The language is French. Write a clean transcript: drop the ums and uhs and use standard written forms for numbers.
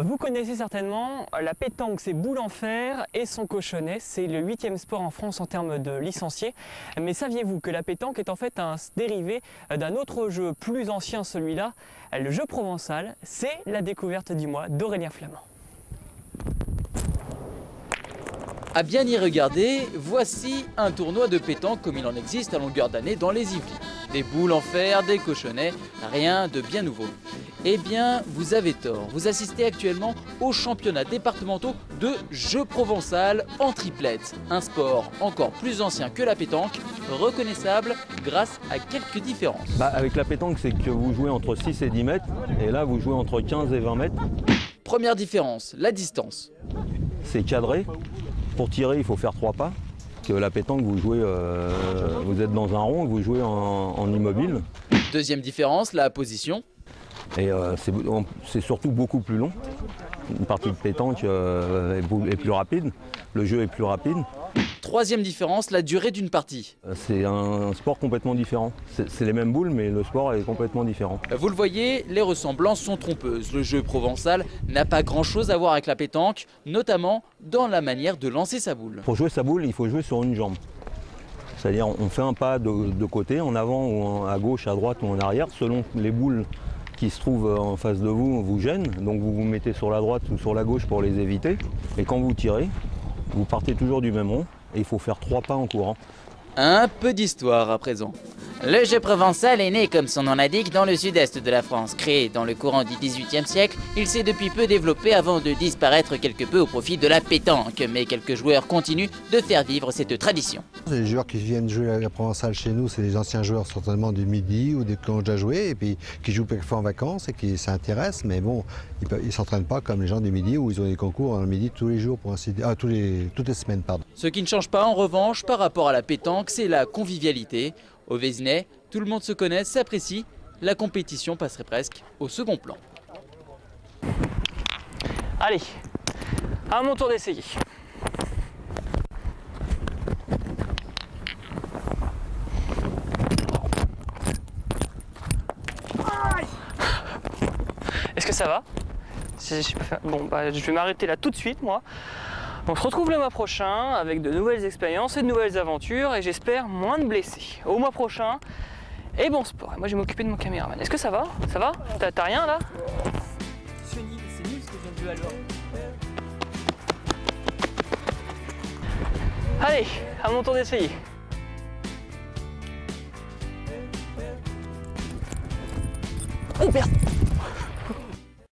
Vous connaissez certainement la pétanque, ses boules en fer et son cochonnet. C'est le 8e sport en France en termes de licenciés. Mais saviez-vous que la pétanque est en fait un dérivé d'un autre jeu plus ancien, celui-là, le jeu provençal? C'est la découverte du mois d'Aurélien Flamand. À bien y regarder, voici un tournoi de pétanque comme il en existe à longueur d'année dans les Yvelines. Des boules en fer, des cochonnets, rien de bien nouveau. Eh bien, vous avez tort, vous assistez actuellement aux championnats départementaux de jeu provençal en triplette. Un sport encore plus ancien que la pétanque, reconnaissable grâce à quelques différences. Avec la pétanque, c'est que vous jouez entre 6 et 10 mètres, et là vous jouez entre 15 et 20 mètres. Première différence, la distance. C'est cadré. Pour tirer, il faut faire 3 pas. Que la pétanque, vous jouez, vous êtes dans un rond, vous jouez en immobile. Deuxième différence, la position. Et c'est surtout beaucoup plus long. Une partie de pétanque est plus rapide, le jeu est plus rapide. Troisième différence, la durée d'une partie. C'est un sport complètement différent. C'est les mêmes boules, mais le sport est complètement différent. Vous le voyez, les ressemblances sont trompeuses. Le jeu provençal n'a pas grand-chose à voir avec la pétanque, notamment dans la manière de lancer sa boule. Pour jouer sa boule, il faut jouer sur une jambe. C'est-à-dire on fait un pas de côté, en avant ou à gauche, à droite ou en arrière, selon les boules qui se trouvent en face de vous vous gênent. Donc vous vous mettez sur la droite ou sur la gauche pour les éviter. Et quand vous tirez, vous partez toujours du même rond et il faut faire 3 pas en courant. Un peu d'histoire à présent. Le jeu provençal est né, comme son nom l'indique, dans le sud-est de la France. Créé dans le courant du XVIIIe siècle, il s'est depuis peu développé avant de disparaître quelque peu au profit de la pétanque. Mais quelques joueurs continuent de faire vivre cette tradition. Les joueurs qui viennent jouer à la provençale chez nous, c'est les anciens joueurs certainement du Midi ou des qui ont déjà joué et puis qui jouent quelquefois en vacances et qui s'intéressent. Mais bon, ils ne s'entraînent pas comme les gens du Midi où ils ont des concours le Midi tous les jours, pour ainsi dire, toutes les semaines. Pardon. Ce qui ne change pas en revanche par rapport à la pétanque, c'est la convivialité. Au Vézinay, tout le monde se connaît, s'apprécie, la compétition passerait presque au second plan. Allez, à mon tour d'essayer. Est-ce que ça va? Bon, je vais m'arrêter là tout de suite, moi. On se retrouve le mois prochain avec de nouvelles expériences et de nouvelles aventures et j'espère moins de blessés. Au mois prochain et bon sport. Et moi je vais m'occuper de mon caméraman. Est-ce que ça va? Ça va? T'as rien là? C'est nul ce que je viens de jouer alors. Allez, à mon tour d'essayer. Oh merde!